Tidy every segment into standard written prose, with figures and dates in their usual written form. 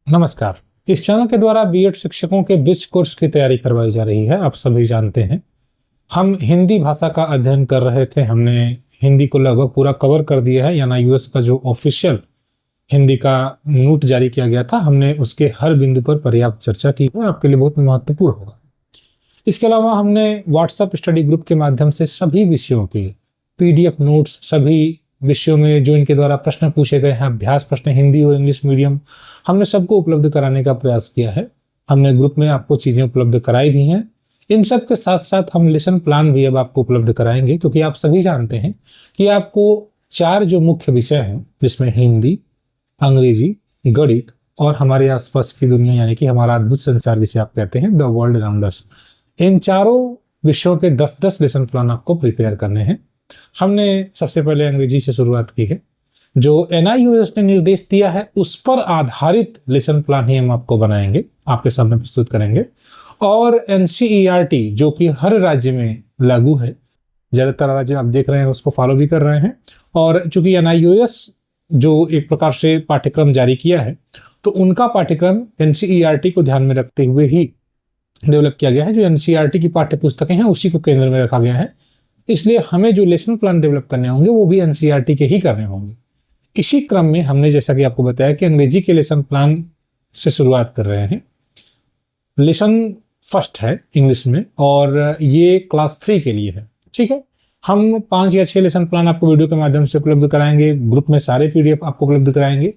नमस्कार। इस चैनल के द्वारा बीएड शिक्षकों के ब्रिज कोर्स की तैयारी करवाई जा रही है। आप सभी जानते हैं हम हिंदी भाषा का अध्ययन कर रहे थे। हमने हिंदी को लगभग पूरा कवर कर दिया है। एनआईओएस का जो ऑफिशियल हिंदी का नोट जारी किया गया था, हमने उसके हर बिंदु पर पर्याप्त चर्चा की है। आपके लिए बहुत महत्वपूर्ण होगा। इसके अलावा हमने व्हाट्सएप स्टडी ग्रुप के माध्यम से सभी विषयों के पीडीएफ नोट्स, सभी विषयों में जो इनके द्वारा प्रश्न पूछे गए हैं, अभ्यास प्रश्न हिंदी और इंग्लिश मीडियम, हमने सबको उपलब्ध कराने का प्रयास किया है। हमने ग्रुप में आपको चीज़ें उपलब्ध कराई भी हैं। इन सब के साथ साथ हम लेसन प्लान भी अब आपको उपलब्ध कराएंगे, क्योंकि आप सभी जानते हैं कि आपको 4 जो मुख्य विषय हैं, जिसमें हिंदी, अंग्रेजी, गणित और हमारे आसपास की दुनिया, यानी कि हमारा अद्भुत संसार जिसे आप कहते हैं, द वर्ल्ड अराउंड अस, इन चारों विषयों के 10-10 लेसन प्लान आपको प्रिपेयर करने हैं। हमने सबसे पहले अंग्रेजी से शुरुआत की है। जो एनआईओएस ने निर्देश दिया है उस पर आधारित लेसन प्लान ही हम आपको बनाएंगे, आपके सामने प्रस्तुत करेंगे। और एनसीईआरटी जो कि हर राज्य में लागू है, ज़्यादातर राज्य आप देख रहे हैं उसको फॉलो भी कर रहे हैं। और चूंकि एनआईओएस जो एक प्रकार से पाठ्यक्रम जारी किया है, तो उनका पाठ्यक्रम एनसीईआरटी को ध्यान में रखते हुए ही डेवलप किया गया है। जो एनसीईआरटी की पाठ्य पुस्तकें हैं उसी को केंद्र में रखा गया है। इसलिए हमें जो लेसन प्लान डेवलप करने होंगे वो भी एनसीईआरटी के ही करने होंगे। इसी क्रम में हमने, जैसा कि आपको बताया, कि अंग्रेजी के लेसन प्लान से शुरुआत कर रहे हैं। लेसन फर्स्ट है इंग्लिश में और ये क्लास 3 के लिए है। ठीक है, हम 5 या 6 लेसन प्लान आपको वीडियो के माध्यम से उपलब्ध कराएंगे। ग्रुप में सारे पीडीएफ आपको उपलब्ध कराएंगे।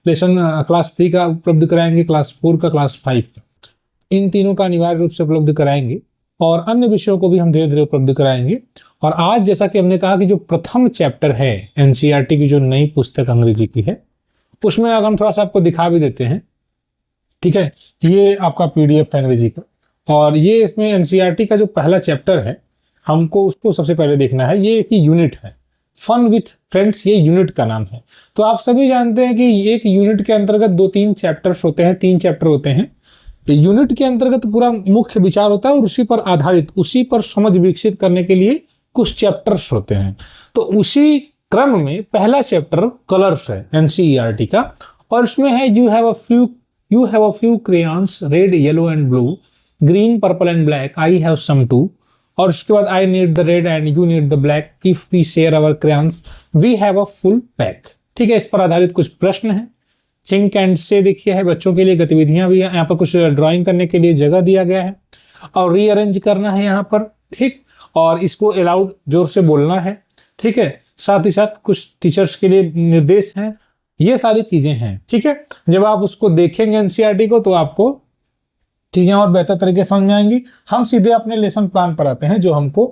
लेसन क्लास 3 का उपलब्ध कराएंगे, क्लास 4 का, क्लास 5 का, इन तीनों का अनिवार्य रूप से उपलब्ध कराएंगे। और अन्य विषयों को भी हम धीरे धीरे उपलब्ध कराएंगे। और आज जैसा कि हमने कहा कि जो प्रथम चैप्टर है एनसीईआरटी की, जो नई पुस्तक अंग्रेजी की है, उसमें अगर हम थोड़ा सा आपको दिखा भी देते हैं। ठीक है, ये आपका पीडीएफ है अंग्रेजी का, और ये इसमें एनसीईआरटी का जो पहला चैप्टर है, हमको उसको सबसे पहले देखना है। ये एक यूनिट है, फन विथ फ्रेंड्स, ये यूनिट का नाम है। तो आप सभी जानते हैं कि एक यूनिट के अंतर्गत 2-3 चैप्टर्स होते हैं, 3 चैप्टर होते हैं। यूनिट के अंतर्गत पूरा मुख्य विचार होता है और उसी पर आधारित, उसी पर समझ विकसित करने के लिए कुछ चैप्टर्स होते हैं। तो उसी क्रम में पहला चैप्टर कलर्स है एनसीईआरटी का, और इसमें है you have a few crayons, red, yellow and blue, green, purple and black, I have some too. और उसके बाद I need the red and you need the black, if we share our crayons we have a full pack. ठीक है, इस पर आधारित कुछ प्रश्न है। थिंक एंड से देखिए है बच्चों के लिए, गतिविधियां भी यहाँ पर कुछ ड्राइंग करने के लिए जगह दिया गया है और रीअरेंज करना है यहाँ पर। ठीक, और इसको अलाउड जोर से बोलना है। ठीक है, साथ ही साथ कुछ टीचर्स के लिए निर्देश हैं। ये सारी चीजें हैं। ठीक है, जब आप उसको देखेंगे एनसीईआरटी को, तो आपको चीजें और बेहतर तरीके से समझ में आएंगी। हम सीधे अपने लेसन प्लान पर आते हैं, जो हमको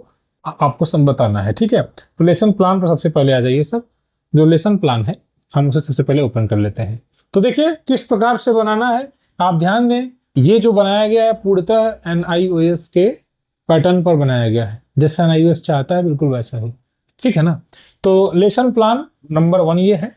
आपको सब बताना है। ठीक है, तो लेसन प्लान पर सबसे पहले आ जाइए। सब जो लेसन प्लान है हम उसे सबसे पहले ओपन कर लेते हैं। तो देखिए किस प्रकार से बनाना है। आप ध्यान दें, ये जो बनाया गया है पूर्णतः एनआईओएस के पैटर्न पर बनाया गया है, जैसा एनआईओएस चाहता है बिल्कुल वैसा ही। ठीक है ना। तो लेसन प्लान नंबर 1 ये है।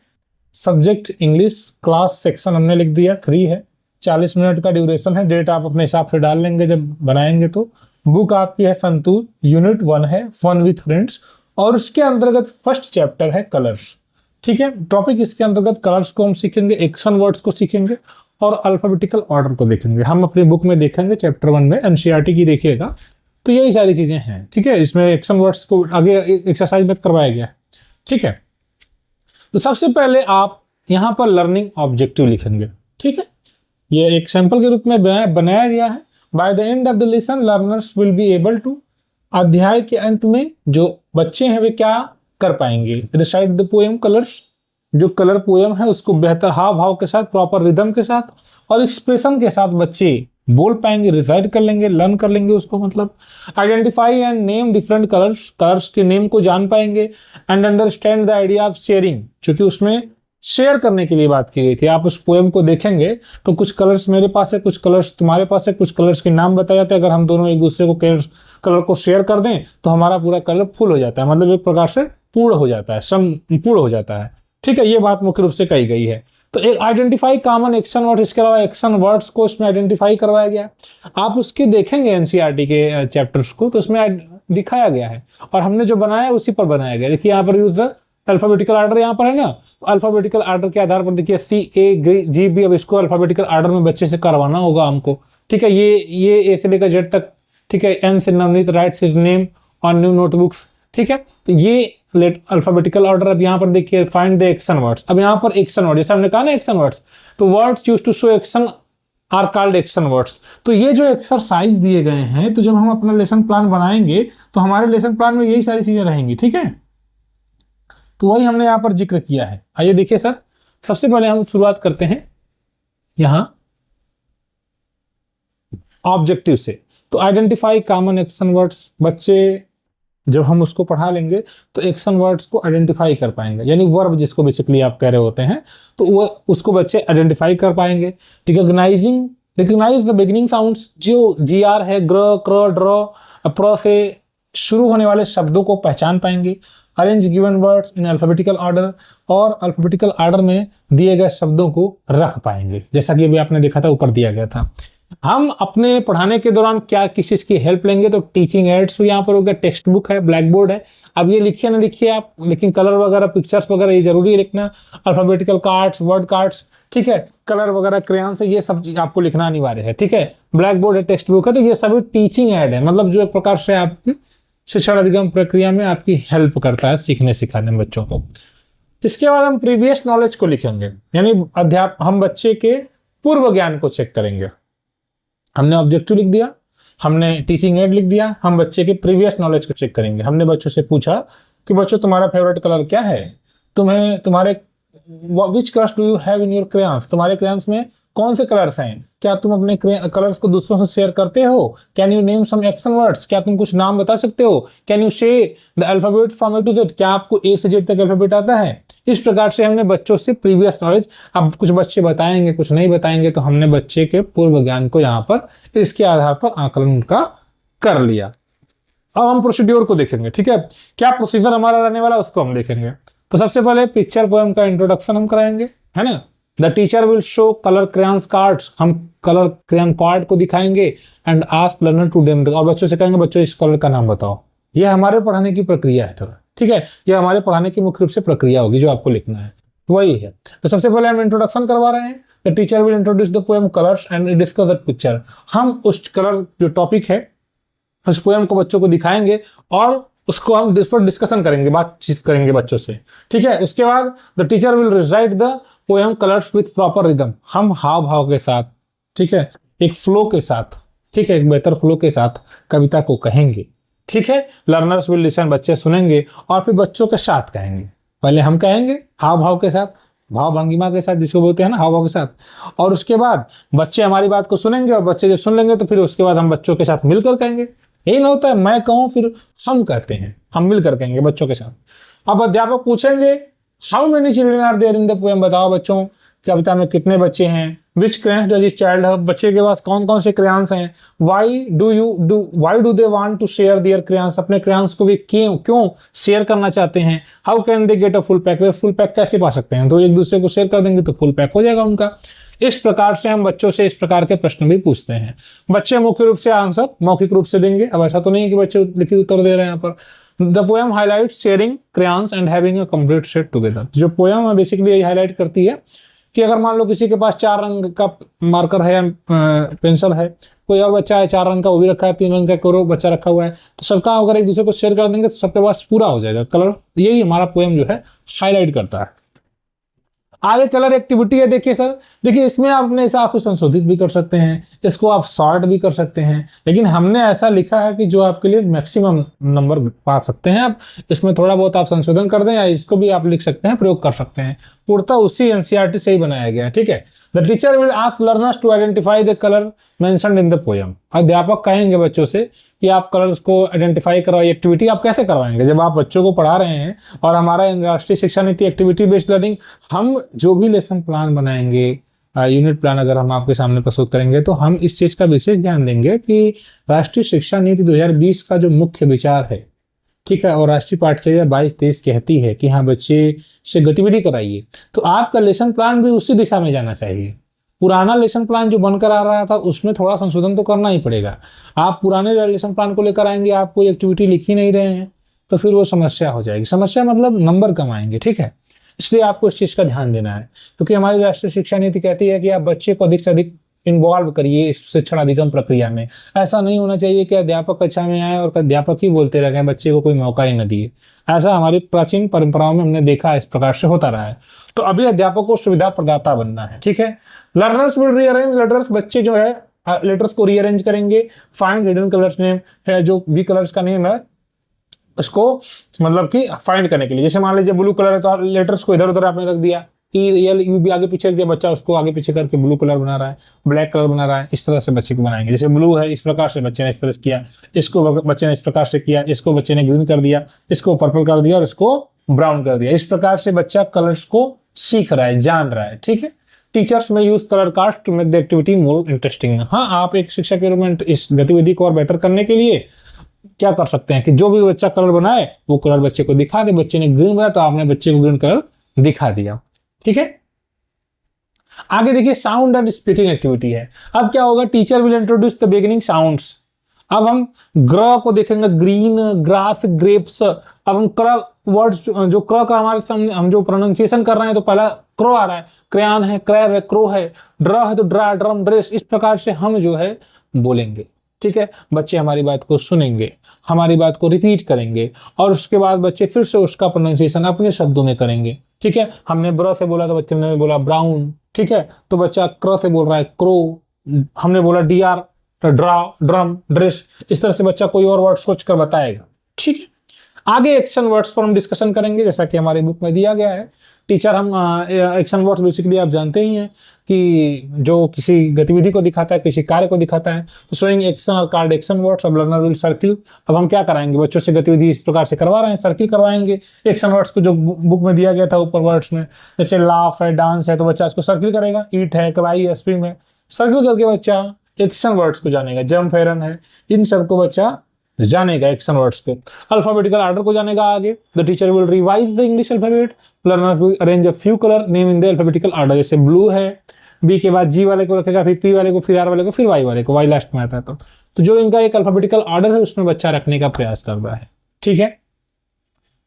सब्जेक्ट इंग्लिश, क्लास सेक्शन हमने लिख दिया 3 है, 40 मिनट का ड्यूरेशन है। डेट आप अपने हिसाब से डाल लेंगे जब बनाएंगे। तो बुक आपकी है संतूर, यूनिट 1 है फन विथ फ्रेंड्स, और उसके अंतर्गत फर्स्ट चैप्टर है कलर्स। ठीक है, टॉपिक इसके अंतर्गत कलर्स को हम सीखेंगे, एक्शन वर्ड्स को सीखेंगे और अल्फाबेटिकल ऑर्डर को देखेंगे। हम अपनी बुक में देखेंगे चैप्टर 1 में, एनसीईआरटी की देखिएगा। तो यही सारी चीजें हैं। ठीक है, इसमें एक्शन वर्ड्स को आगे एक्सरसाइज में करवाया गया है। ठीक है, तो सबसे पहले आप यहाँ पर लर्निंग ऑब्जेक्टिव लिखेंगे। ठीक है, ये एक सैंपल के रूप में बनाया गया है। By the end of the lesson learners will be able to, अध्याय के अंत में जो बच्चे हैं वे क्या कर पाएंगे, रिसाइट द पोएम कलर्स, जो कलर पोएम है उसको बेहतर हाव भाव के साथ, प्रॉपर रिदम के साथ और एक्सप्रेशन के साथ बच्चे बोल पाएंगे, रिसाइट कर लेंगे, लर्न कर लेंगे उसको। मतलब identify and name different colours, colours के नेम को जान पाएंगे। And understand the idea of sharing, क्योंकि उसमें शेयर करने के लिए बात की गई थी। आप उस पोएम को देखेंगे तो कुछ कलर्स मेरे पास है, कुछ कलर्स तुम्हारे पास है, कुछ कलर्स के नाम बताए जाते हैं। अगर हम दोनों एक दूसरे को कलर को शेयर कर दें तो हमारा पूरा कलर फुल हो जाता है, मतलब एक प्रकार से पूर्ण हो जाता है, संपूर्ण हो जाता है। ठीक है, ये बात मुख्य रूप से कही गई है। तो एक आइडेंटिफाई कॉमन एक्शन वर्ड, इसके अलावा एक्शन वर्ड्स को इसमें आइडेंटिफाई करवाया गया। आप उसके देखेंगे एनसीईआरटी के चैप्टर्स को, तो उसमें दिखाया गया है और हमने जो बनाया उसी पर बनाया गया। देखिए यहाँ पर यूज द अल्फाबेटिकल आर्डर यहाँ पर है ना, अल्फाबेटिकल आर्डर के आधार पर देखिए CAGB, अब इसको अल्फाबेटिकल आर्डर में बच्चे से करवाना होगा हमको, ठीक है। ये ए से लेकर जेड तक, ठीक है। एन से Navneet rights his name on new notebooks, ठीक है। तो ये अल्फाबेटिकल ऑर्डर। अब यहाँ पर देखिए फाइंड द एक्शन वर्ड्स, अब यहाँ पर एक्शन वर्ड, जैसे हमने कहा ना एक्शन वर्ड्स, तो words used to show action are called action words. तो ये जो एक्सरसाइज दिए गए हैं, तो जब हम अपना लेसन प्लान बनाएंगे तो हमारे लेसन प्लान में यही सारी चीजें रहेंगी, ठीक है। तो वही हमने यहाँ पर जिक्र किया है। आइए देखिए सर, सबसे पहले हम शुरुआत करते हैं यहाँ ऑब्जेक्टिव से। तो आइडेंटिफाई कॉमन एक्शन वर्ड्स, बच्चे जब हम उसको पढ़ा लेंगे तो एक्शन वर्ड्स को आइडेंटिफाई कर पाएंगे, यानी वर्ब जिसको बेसिकली आप कह रहे होते हैं, तो वो उसको बच्चे आइडेंटिफाई कर पाएंगे। रिकग्नाइज द बिगिनिंग साउंड्स, जो GR है, ग्र, क्र, ड्र, प्र से शुरू होने वाले शब्दों को पहचान पाएंगे। Arrange given words in alphabetical order, और अल्फाबेटिकल ऑर्डर में दिए गए शब्दों को रख पाएंगे, जैसा कि अभी आपने देखा था ऊपर दिया गया था। हम अपने पढ़ाने के दौरान क्या किस चीज की हेल्प लेंगे, तो टीचिंग एड्स यहाँ पर हो गया, टेक्स्ट बुक है, ब्लैक बोर्ड है। अब ये लिखिए ना लिखिए आप, लेकिन कलर वगैरह, पिक्चर्स वगैरह ये जरूरी है लिखना, अल्फाबेटिकल कार्ड्स, वर्ड कार्ड्स, ठीक है। कलर वगैरह, क्रेयॉन से, ये सब चीज आपको लिखना अनिवार्य है, ठीक है। ब्लैक बोर्ड है, टेक्स्ट बुक है, तो ये सभी टीचिंग एड है, मतलब जो एक प्रकार से आपकी शिक्षण अधिगम प्रक्रिया में आपकी हेल्प करता है सीखने सिखाने में बच्चों को। इसके बाद हम प्रीवियस नॉलेज को लिखेंगे, यानी हम बच्चे के पूर्व ज्ञान को चेक करेंगे। हमने ऑब्जेक्टिव लिख दिया, हमने टीचिंग एड लिख दिया, हम बच्चे के प्रीवियस नॉलेज को चेक करेंगे। हमने बच्चों से पूछा कि बच्चों तुम्हारा फेवरेट कलर क्या है, तुम्हारे which colours do you have in your crayons, तुम्हारे क्रेयॉन्स में कौन से कलर्स हैं, क्या तुम अपने कलर्स को दूसरों से शेयर करते हो, can you name some action words, क्या तुम कुछ नाम बता सकते हो, can you say the alphabet from A to Z, क्या आपको A से Z तक अल्फाबेट आता है। इस प्रकार से हमने बच्चों से प्रीवियस नॉलेज, अब कुछ बच्चे बताएंगे कुछ नहीं बताएंगे, तो हमने बच्चे के पूर्व ज्ञान को यहाँ पर इसके आधार पर आकलन उनका कर लिया। अब हम प्रोसीड्योर को देखेंगे, ठीक है, क्या प्रोसीजर हमारा रहने वाला उसको हम देखेंगे। तो सबसे पहले पिक्चर पोएम का इंट्रोडक्शन हम कराएंगे, है ना। The teacher will show colour crayons cards, हम कलर क्रेयॉन कार्ड को दिखाएंगे, and ask learner to name, और बच्चों से कहेंगे बच्चों इस कलर का नाम बताओ। ये हमारे पढ़ाने की प्रक्रिया है, ठीक है, ये हमारे पढ़ाने की मुख्य रूप से प्रक्रिया होगी जो आपको लिखना है, वही है। तो सबसे पहले हम इंट्रोडक्शन करवा रहे हैं। The teacher will introduce the poem colours and discuss the picture, हम उस कलर जो टॉपिक है उस पोएम को बच्चों को दिखाएंगे और उसको हम इस पर डिस्कशन करेंगे, बातचीत करेंगे बच्चों से, ठीक है। उसके बाद the teacher will recite the poem colours with proper rhythm, हम हाव भाव के साथ, ठीक है, एक फ्लो के साथ, ठीक है, एक बेहतर फ्लो के साथ कविता को कहेंगे, ठीक है। लर्नर्स विल लिसन, बच्चे सुनेंगे और फिर बच्चों के साथ कहेंगे। पहले हम कहेंगे हाव भाव के साथ, भाव भंगिमा के साथ, जिसको बोलते हैं ना हाव भाव के साथ, और उसके बाद बच्चे हमारी बात को सुनेंगे, और बच्चे जब सुन लेंगे तो फिर उसके बाद हम बच्चों के साथ मिलकर कहेंगे। यही ना होता है, मैं कहूँ फिर हम कहते हैं, हम मिलकर कहेंगे बच्चों के साथ। अब अध्यापक पूछेंगे how many children are there in the poem, बताओ बच्चों कविता में कितने बच्चे हैं। Which crayons does this child have, बच्चे के पास कौन कौन से क्रेयॉन्स हैं। Why do they want to share their crayons, अपने क्रेयॉन्स को भी क्यों शेयर करना चाहते हैं। How can they get a full pack, they full pack कैसे पा सकते हैं, तो एक दूसरे को शेयर कर देंगे तो फुल पैक हो जाएगा उनका। इस प्रकार से हम बच्चों से इस प्रकार के प्रश्न भी पूछते हैं। बच्चे मुख्य रूप से आंसर मौखिक रूप से देंगे, अब ऐसा तो नहीं है कि बच्चे लिखित उत्तर दे रहे हैं यहाँ पर। The poem highlights sharing crayons and having a complete set together, जो पोएम है बेसिकली यही हाईलाइट करती है कि अगर मान लो किसी के पास 4 रंग का मार्कर है या पेंसिल है, कोई और बच्चा है 4 रंग का वो भी रखा है, 3 रंग का कोई और बच्चा रखा हुआ है, तो सबका अगर एक दूसरे को शेयर कर देंगे तो सबके पास पूरा हो जाएगा कलर। यही हमारा पोएम जो है हाईलाइट करता है। आगे कलर एक्टिविटी है, देखिए सर, देखिए इसमें आप अपने हिसाब से संशोधित भी कर सकते हैं, इसको आप शॉर्ट भी कर सकते हैं, लेकिन हमने ऐसा लिखा है कि जो आपके लिए मैक्सिमम नंबर पा सकते हैं आप। इसमें थोड़ा बहुत आप संशोधन कर दें या इसको भी आप लिख सकते हैं, प्रयोग कर सकते हैं, पूर्णतः उसी एनसीईआरटी से ही बनाया गया है, ठीक है। The teacher will ask learners to identify the colour mentioned in the poem, अध्यापक कहेंगे बच्चों से कि आप कलर्स को आइडेंटिफाई करवाइए। एक्टिविटी आप कैसे करवाएंगे, जब आप बच्चों को पढ़ा रहे हैं और हमारा राष्ट्रीय शिक्षा नीति एक्टिविटी बेस्ड लर्निंग, हम जो भी लेसन प्लान बनाएंगे, यूनिट प्लान अगर हम आपके सामने प्रस्तुत करेंगे तो हम इस चीज का विशेष ध्यान देंगे कि राष्ट्रीय शिक्षा नीति 2020 का जो मुख्य विचार है, ठीक है, और राष्ट्रीय पाठ्यचर्या 22-23 कहती है कि हाँ बच्चे से गतिविधि कराइए, तो आपका लेसन प्लान भी उसी दिशा में जाना चाहिए। पुराना लेसन प्लान जो बनकर आ रहा था उसमें थोड़ा संशोधन तो करना ही पड़ेगा। आप पुराने लेसन प्लान को लेकर आएंगे, आप कोई एक्टिविटी लिख ही नहीं रहे हैं, तो फिर वो समस्या हो जाएगी। समस्या मतलब नंबर कम आएंगे, ठीक है। इसलिए आपको इस चीज़ का ध्यान देना है, क्योंकि हमारी राष्ट्रीय शिक्षा नीति कहती है कि आप बच्चे को अधिक से अधिक इन्वॉल्व करिए इस शिक्षण अधिगम प्रक्रिया में। ऐसा नहीं होना चाहिए कि अध्यापक कक्षा में आए और अध्यापक ही बोलते रह गए, बच्चे को कोई मौका ही न दिए। ऐसा हमारी प्राचीन परंपराओं में हमने देखा, इस प्रकार से होता रहा है। तो अभी अध्यापक को सुविधा प्रदाता बनना है, ठीक है। लर्नर्स विल रीअरेंज लेटर्स, बच्चे जो है लेटर्स को रीअरेंज करेंगे। फाइंड हिडन कलर्स नेम है, जो भी कलर्स का नेम है उसको मतलब कि फाइंड करने के लिए। जैसे मान लीजिए ब्लू कलर है तो लेटर्स को इधर उधर आपने रख दिया, यू भी आगे पीछे रख दिया, बच्चा उसको आगे पीछे करके ब्लू कलर बना रहा है, ब्लैक कलर बना रहा है। इस तरह से बच्चे को बनाएंगे। जैसे ब्लू है, इस प्रकार से बच्चे ने इस तरह से किया, इसको बच्चे ने इस प्रकार से किया, इसको बच्चे ने ग्रीन कर दिया, इसको पर्पल कर दिया और इसको ब्राउन कर दिया। इस प्रकार से बच्चा कलर्स को सीख रहा है, जान रहा है, ठीक है। Teachers may use colour cards to make the activity more interesting. हाँ, आप एक शिक्षक के रूप में इस गतिविधि को और बेहतर करने के लिए क्या कर सकते हैं कि जो भी बच्चा कलर बनाए वो कलर बच्चे को दिखा दे। बच्चे ने ग्रीन बनाया तो आपने बच्चे को ग्रीन कलर दिखा दिया, ठीक है। आगे देखिए साउंड एंड स्पीकिंग एक्टिविटी है। अब क्या होगा, teacher will introduce the beginning sounds. अब हम ग्र को देखेंगे, ग्रीन, ग्रास, ग्रेप्स। अब हम क्र वर्ड्स, जो क्र का हमारे सामने हम जो प्रोनाउंसिएशन कर रहे हैं तो पहला क्रो आ रहा है, क्रेयान है, क्रैब है, क्रो है, ड्र है तो ड्रा, ड्रम, ड्रेस। इस प्रकार से हम जो है बोलेंगे, ठीक है। बच्चे हमारी बात को सुनेंगे, हमारी बात को रिपीट करेंगे और उसके बाद बच्चे फिर से उसका प्रोनाउंसिएशन अपने शब्दों में करेंगे, ठीक है। हमने ब्र से बोला तो बच्चे ने बोला ब्राउन, ठीक है। तो बच्चा क्र से बोल रहा है क्रो। हमने बोला डीआर, ड्रा, ड्रम, ड्रेस। इस तरह से बच्चा कोई और वर्ड सोच कर बताएगा, ठीक है। आगे एक्शन वर्ड्स पर हम डिस्कशन करेंगे, जैसा कि हमारे बुक में दिया गया है। टीचर हम एक्शन वर्ड्स बेसिकली आप जानते ही हैं कि जो किसी गतिविधि को दिखाता है, किसी कार्य को दिखाता है। तो शोइंग एक्शन और कार्ड एक्शन वर्ड्स। अब लर्नर विल सर्किल। अब हम क्या कराएंगे, बच्चों से गतिविधि इस प्रकार से करवा रहे हैं, सर्किल करवाएंगे एक्शन वर्ड्स को जो बुक में दिया गया था ऊपर वर्ड्स में। जैसे लाफ है, डांस है तो बच्चा इसको सर्किल करेगा। ईट है, क्राई है, स्विम है, सर्किल करके बच्चा एक्शन वर्ड्स को जानेगा। जंप, हेरन है, इन सबको बच्चा जानेगा एक्शन वर्ड्स को। अल्फाबेटिकल ऑर्डर को जानेगा आगे। The teacher will revise the English alphabet. Learners will arrange a few colour name in the alphabetical order. जैसे ब्लू है, बी के बाद जी वाले को रखेगा, फिर पी वाले को, फिर आर वाले को, फिर वाई वाले को, वाई लास्ट में आता है। तो जो इनका एक अल्फाबेटिकल ऑर्डर है उसमें बच्चा रखने का प्रयास कर रहा है, ठीक है।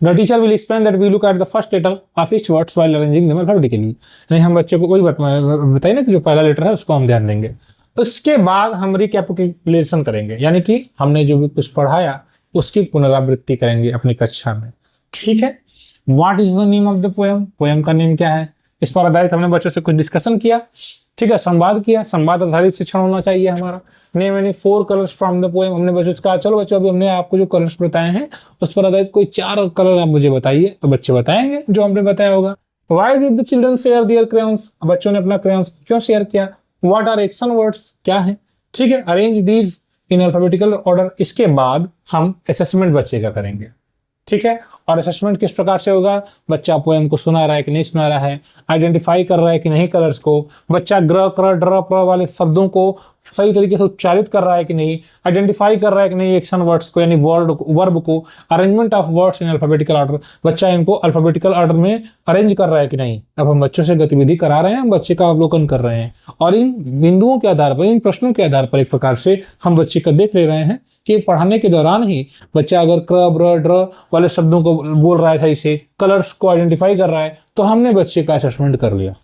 The teacher will explain that we look at the first letter of each words while arranging them alphabetically. यानी हम बच्चे को वही बताइए ना कि जो पहला लेटर है उसको हम ध्यान देंगे। उसके बाद हम रिकैपिटुलेशन करेंगे, यानी कि हमने जो भी कुछ पढ़ाया उसकी पुनरावृत्ति करेंगे अपनी कक्षा में, ठीक है। What is the name of the poem. Poem का नेम क्या है, इस पर आधारित हमने बच्चों से कुछ डिस्कशन किया, ठीक है। संवाद किया। संवाद आधारित शिक्षण होना चाहिए हमारा। Name any 4 colours from the poem. हमने बच्चों से कहा चलो बच्चों अभी हमने आपको जो कलर्स बताए हैं उस पर आधारित कोई 4 कलर आप मुझे बताइए। तो बच्चे बताएंगे जो हमने बताया होगा। Why did the children share their crayons. बच्चों ने अपना क्रेयॉन्स क्यों शेयर किया। व्हाट आर एक्शन वर्ड्स, क्या है, ठीक है। Arrange these in alphabetical order. इसके बाद हम असेसमेंट बच्चे का करेंगे, ठीक है। और असेसमेंट किस प्रकार से होगा, बच्चा पोएम को सुना रहा है कि नहीं सुना रहा है, आइडेंटिफाई कर रहा है कि नहीं कलर्स को, बच्चा ग्र, क्र, ड्र, प्र वाले शब्दों को सही तरीके से उच्चारित कर रहा है कि नहीं, आइडेंटिफाई कर रहा है कि नहीं एक्शन वर्ड्स को, यानी वर्ब को, arrangement of words in alphabetical order. बच्चा इनको अल्फाबेटिकल ऑर्डर में अरेंज कर रहा है कि नहीं। अब हम बच्चों से गतिविधि करा रहे हैं, हम बच्चे का अवलोकन कर रहे हैं और इन बिंदुओं के आधार पर, इन प्रश्नों के आधार पर एक प्रकार से हम बच्चे का देख ले रहे हैं कि पढ़ाने के दौरान ही बच्चा अगर क्र, ब्र, ड्र वाले शब्दों को बोल रहा है सही से, कलर्स को आइडेंटिफाई कर रहा है, तो हमने बच्चे का असेसमेंट कर लिया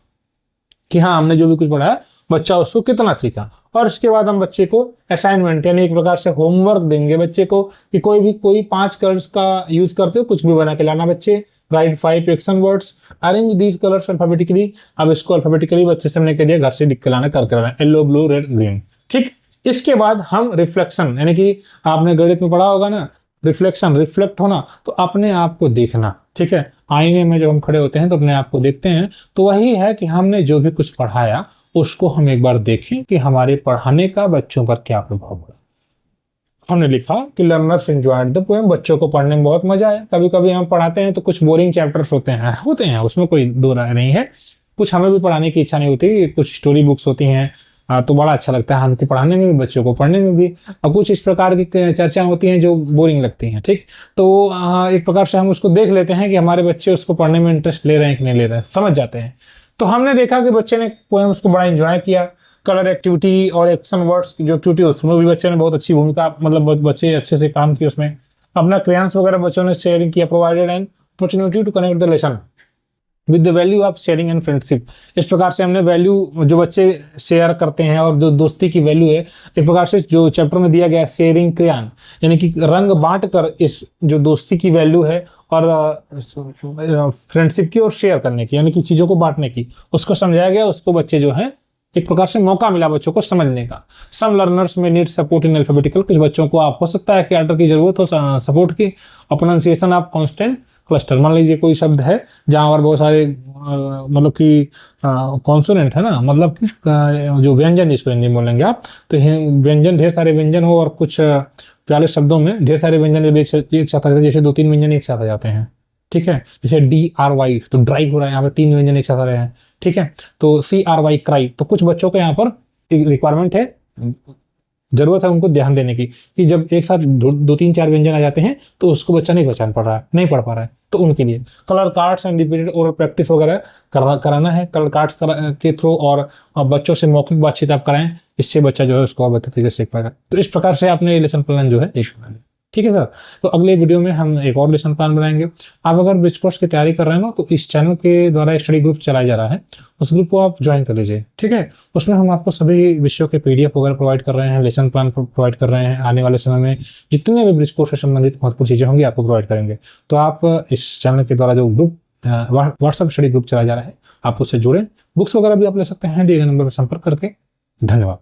कि हाँ हमने जो भी कुछ पढ़ा है बच्चा उसको कितना सीखा। और इसके बाद हम बच्चे को असाइनमेंट यानी एक प्रकार से होमवर्क देंगे बच्चे को कि कोई 5 कलर्स का यूज करते हो, कुछ भी बना के लाना बच्चे। Right 5 action words, arrange these colours alphabetically. अब इसको अल्फाबेटिकली बच्चे से हमने कह दिया घर से लिख के लाना, करके लाना, येलो, ब्लू, रेड, ग्रीन, ठीक। इसके बाद हम रिफ्लेक्शन, यानी कि आपने गणित में पढ़ा होगा ना, रिफ्लेक्शन, रिफ्लेक्ट होना, तो अपने आप को देखना, ठीक है। आईने में जब हम खड़े होते हैं तो अपने आप को देखते हैं, तो वही है कि हमने जो भी कुछ पढ़ाया उसको हम एक बार देखें कि हमारे पढ़ाने का बच्चों पर क्या प्रभाव पड़ा। हमने लिखा कि लर्नर्स एंजॉयड द पोएम। बच्चों को पढ़ने में बहुत मजा आया। कभी कभी हम पढ़ाते हैं तो कुछ बोरिंग चैप्टर्स होते हैं, उसमें कोई दो राय नहीं है। कुछ हमें भी पढ़ाने की इच्छा नहीं होती, कुछ स्टोरी बुक्स होती हैं तो बड़ा अच्छा लगता है हमको पढ़ाने में भी, बच्चों को पढ़ने में भी। और कुछ इस प्रकार की चर्चा होती हैं जो बोरिंग लगती हैं, ठीक। तो एक प्रकार से हम उसको देख लेते हैं कि हमारे बच्चे उसको पढ़ने में इंटरेस्ट ले रहे हैं कि नहीं ले रहे हैं, समझ जाते हैं। तो हमने देखा कि बच्चे ने पोएम्स को बड़ा एंजॉय किया। कलर एक्टिविटी और एक्शन वर्ड्स की जो एक्टिविटी उसमें भी बच्चे ने बहुत अच्छी भूमिका, मतलब बच्चे अच्छे से काम किए उसमें। अपना क्रेयंस वगैरह बच्चों ने शेयरिंग किया। Provided an opportunity to connect the lesson with the value of sharing and friendship. इस प्रकार से हमने वैल्यू जो बच्चे शेयर करते हैं और जो दोस्ती की वैल्यू है, एक प्रकार से जो चैप्टर में दिया गया शेयरिंग क्रियान, यानी कि रंग बांट कर इस जो दोस्ती की वैल्यू है और फ्रेंडशिप की और शेयर करने की, यानी कि चीज़ों को बांटने की, उसको समझाया गया। उसको बच्चे जो है एक प्रकार से मौका मिला बच्चों को समझने का। सम लर्नर्स में नीड सपोर्ट इन अल्फाबेटिकल, कुछ बच्चों को आप हो सकता है कि ऑर्डर की जरूरत हो, सपोर्ट की। प्रोनाउंसिएशन ऑफ कॉन्स्टेंट क्लस्टर, मान लीजिए कोई शब्द है जहाँ पर बहुत सारे मतलब कि कॉन्सोनेंट है ना, मतलब कि जो व्यंजन जिसको हिंदी में बोलेंगे आप, तो व्यंजन ढेर सारे व्यंजन हो और कुछ प्याले शब्दों में ढेर सारे व्यंजन जब एक साथ आ जाते हैं, जैसे 2-3 व्यंजन एक साथ आ जाते हैं, ठीक है। जैसे DRY तो ड्राई हो रहा है, यहाँ पर 3 व्यंजन एक साथ आ रहे हैं, ठीक है। तो CRY क्राई, तो कुछ बच्चों को यहाँ पर रिक्वायरमेंट है, जरूरत है उनको ध्यान देने की कि जब एक साथ 2-3-4 व्यंजन आ जाते हैं तो उसको बच्चा नहीं पहचान पा रहा है, नहीं पढ़ पा रहा है, तो उनके लिए colour cards and repeated oral practice वगैरह कराना है कलर कार्ड्स के थ्रू, और बच्चों से मौखिक बातचीत आप कराएं, इससे बच्चा जो है उसको और बेहतर तरीके से सीख पाएगा। तो इस प्रकार से आपने लेसन प्लान जो है एक बना लिया, ठीक है सर। तो अगले वीडियो में हम एक और लेसन प्लान बनाएंगे। आप अगर ब्रिज कोर्स की तैयारी कर रहे हैं ना, तो इस चैनल के द्वारा स्टडी ग्रुप चलाया जा रहा है, उस ग्रुप को आप ज्वाइन कर लीजिए, ठीक है। उसमें हम आपको सभी विषयों के PDF वगैरह प्रोवाइड कर रहे हैं, लेसन प्लान प्रोवाइड कर रहे हैं। आने वाले समय में जितने भी ब्रिज कोर्स से संबंधित महत्वपूर्ण चीज़ें होंगी आपको प्रोवाइड करेंगे। तो आप इस चैनल के द्वारा जो ग्रुप व्हाट्सएप स्टडी ग्रुप चलाया जा रहा है, आप उससे जुड़ें। बुक्स वगैरह भी आप ले सकते हैं दिए गए नंबर पर संपर्क करके। धन्यवाद।